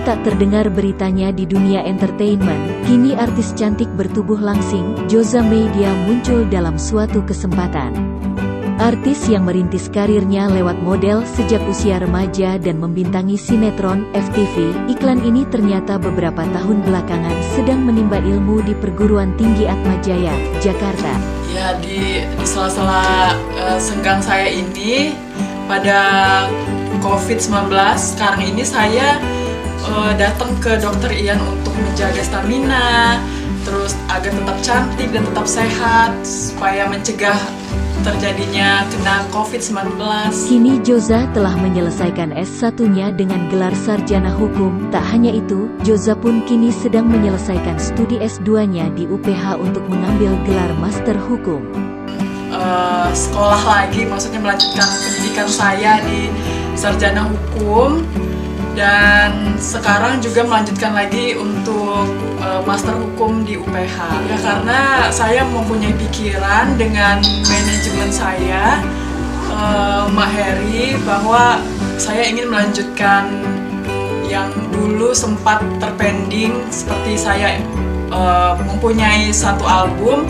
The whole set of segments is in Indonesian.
tak terdengar beritanya di dunia entertainment, kini artis cantik bertubuh langsing, Joza Meidia muncul dalam suatu kesempatan. Artis yang merintis karirnya lewat model sejak usia remaja dan membintangi sinetron, FTV, iklan ini ternyata beberapa tahun belakangan sedang menimba ilmu di Perguruan Tinggi Atmajaya, Jakarta. Ya, di sela-sela senggang saya ini, pada COVID-19, sekarang ini saya datang ke Dokter Ian untuk menjaga stamina, terus agar tetap cantik dan tetap sehat, supaya mencegah terjadinya kena COVID-19. Kini Joza telah menyelesaikan S1-nya dengan gelar sarjana hukum. Tak hanya itu, Joza pun kini sedang menyelesaikan studi S2-nya di UPH untuk mengambil gelar master hukum. Sekolah lagi, maksudnya melanjutkan pendidikan saya di sarjana hukum, dan sekarang juga melanjutkan lagi untuk master hukum di UPH. Ya, karena saya mempunyai pikiran dengan manajemen saya, Mbak Heri, bahwa saya ingin melanjutkan yang dulu sempat terpending, seperti saya mempunyai satu album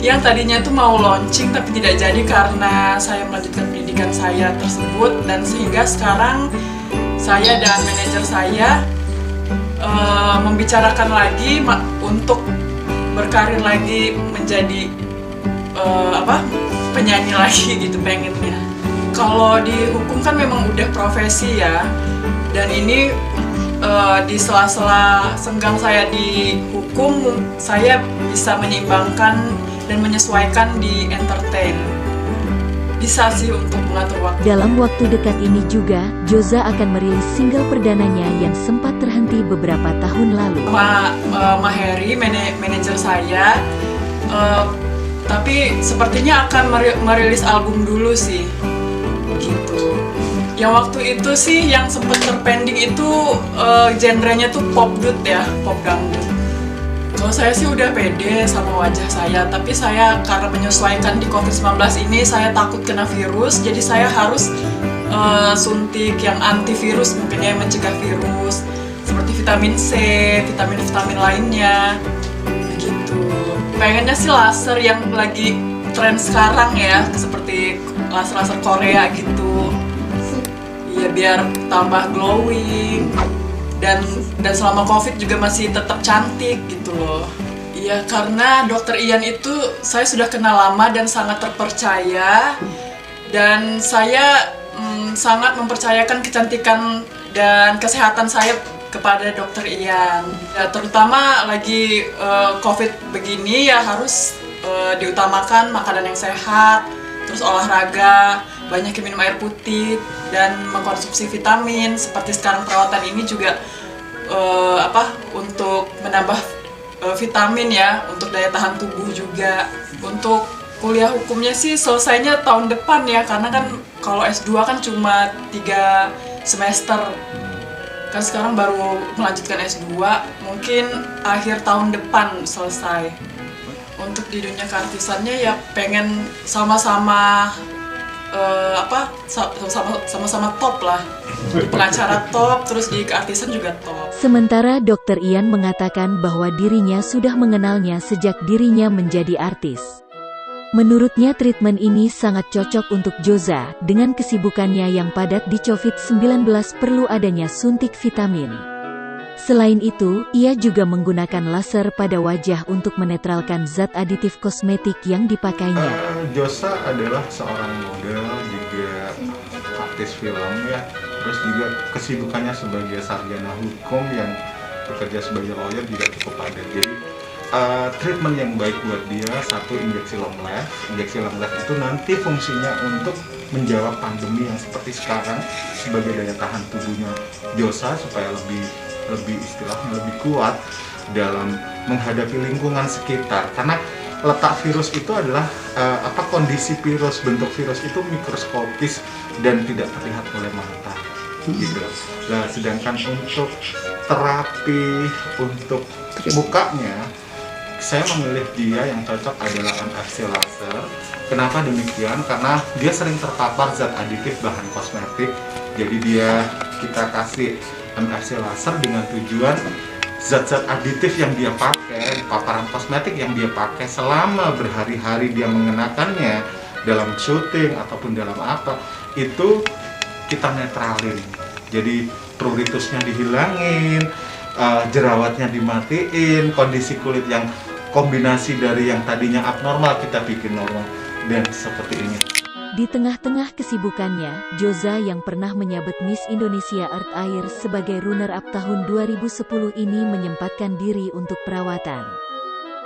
yang tadinya tuh mau launching tapi tidak jadi karena saya melanjutkan pendidikan saya tersebut, dan sehingga sekarang saya dan manajer saya membicarakan lagi untuk berkarir lagi menjadi penyanyi lagi gitu pengennya. Kalau di hukum kan memang udah profesi ya, dan ini di sela-sela senggang saya di hukum, saya bisa menyeimbangkan dan menyesuaikan di entertain. Bisa sih untuk mengatur waktu. Dalam waktu dekat ini juga, Joza akan merilis single perdananya yang sempat terhenti beberapa tahun lalu. Mbak Heri, manajer saya, tapi sepertinya akan merilis album dulu sih, gitu. Yang waktu itu sih yang sempat terpending itu genrenya tuh pop dut ya, pop dangdut. Kalau saya sih udah pede sama wajah saya, tapi saya karena menyesuaikan di COVID-19 ini, saya takut kena virus, jadi saya harus suntik yang antivirus, mungkin yang mencegah virus, seperti vitamin C, vitamin-vitamin lainnya, begitu. Pengennya sih laser yang lagi tren sekarang ya, seperti laser-laser Korea gitu. Iya, biar tambah glowing. Dan selama COVID juga masih tetap cantik gitu loh. Iya, karena Dokter Ian itu saya sudah kenal lama dan sangat terpercaya, dan saya sangat mempercayakan kecantikan dan kesehatan saya kepada Dokter Ian. Ya, terutama lagi COVID begini ya harus diutamakan makanan yang sehat, terus olahraga, banyak minum air putih, dan mengkonsumsi vitamin. Seperti sekarang perawatan ini juga untuk menambah vitamin ya, untuk daya tahan tubuh juga. Untuk kuliah hukumnya sih selesainya tahun depan ya, karena kan kalau S2 kan cuma 3 semester. Kan sekarang baru melanjutkan S2, mungkin akhir tahun depan selesai. Untuk di dunia keartisannya ya pengen sama-sama sama-sama top lah. Di pengacara top, terus di keartisan juga top. Sementara Dokter Ian mengatakan bahwa dirinya sudah mengenalnya sejak dirinya menjadi artis. Menurutnya treatment ini sangat cocok untuk Joza, dengan kesibukannya yang padat di COVID-19 perlu adanya suntik vitamin. Selain itu, ia juga menggunakan laser pada wajah untuk menetralkan zat aditif kosmetik yang dipakainya. Joza adalah seorang model, juga artis film ya, terus juga kesibukannya sebagai sarjana hukum yang bekerja sebagai lawyer juga cukup padat. Jadi treatment yang baik buat dia, satu, injeksi long last. Injeksi long last itu nanti fungsinya untuk menjawab pandemi yang seperti sekarang sebagai daya tahan tubuhnya Joza supaya lebih istilahnya lebih kuat dalam menghadapi lingkungan sekitar. Karena letak virus itu adalah kondisi virus, bentuk virus itu mikroskopis dan tidak terlihat oleh mata gitu. Nah, sedangkan untuk terapi untuk mukanya, saya memilih dia yang cocok adalah NFC laser. Kenapa demikian? Karena dia sering terpapar zat aditif bahan kosmetik. Jadi kita kasih MFC laser dengan tujuan zat-zat aditif yang dia pakai, paparan kosmetik yang dia pakai selama berhari-hari dia mengenakannya dalam syuting ataupun dalam apa, itu kita netralin. Jadi pruritusnya dihilangin, jerawatnya dimatiin, kondisi kulit yang kombinasi dari yang tadinya abnormal kita bikin normal, dan seperti ini. Di tengah-tengah kesibukannya, Joza yang pernah menyabet Miss Indonesia Earth Air sebagai runner-up tahun 2010 ini menyempatkan diri untuk perawatan.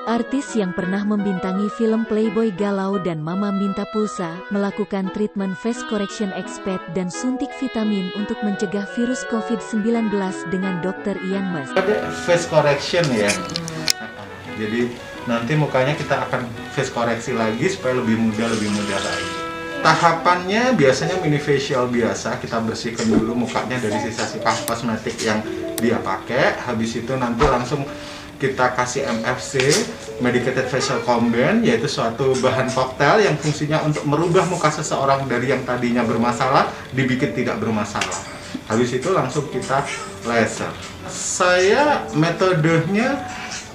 Artis yang pernah membintangi film Playboy Galau dan Mama Minta Pulsa melakukan treatment face correction expert dan suntik vitamin untuk mencegah virus COVID-19 dengan Dr. Ian Mas. Ada face correction ya. Jadi nanti mukanya kita akan face koreksi lagi supaya lebih muda lagi. Tahapannya biasanya mini facial biasa, kita bersihkan dulu mukanya dari sisa-sisa kosmetik yang dia pakai. Habis itu nanti langsung kita kasih MFC, Medicated Facial Combine, yaitu suatu bahan koktail yang fungsinya untuk merubah muka seseorang dari yang tadinya bermasalah dibikin tidak bermasalah. Habis itu langsung kita laser. Saya metodenya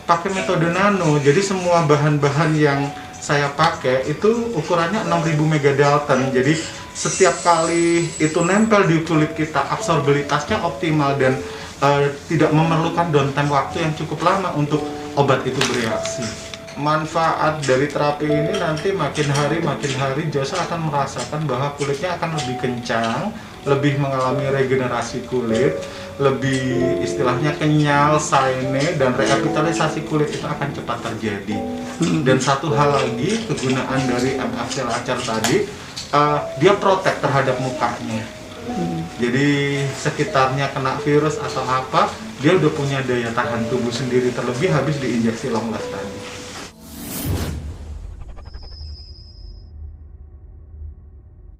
pakai metode nano, jadi semua bahan-bahan yang saya pakai itu ukurannya 6000 megadalton. Jadi setiap kali itu nempel di kulit kita, absorbilitasnya optimal dan tidak memerlukan downtime waktu yang cukup lama untuk obat itu bereaksi. Manfaat dari terapi ini nanti makin hari Joza akan merasakan bahwa kulitnya akan lebih kencang, lebih mengalami regenerasi kulit, lebih istilahnya kenyal, shiny, dan revitalisasi kulit itu akan cepat terjadi. Dan satu hal lagi, kegunaan dari MFC laser tadi, dia protek terhadap mukanya. Jadi sekitarnya kena virus atau apa, dia udah punya daya tahan tubuh sendiri, terlebih habis diinjeksi long last tadi.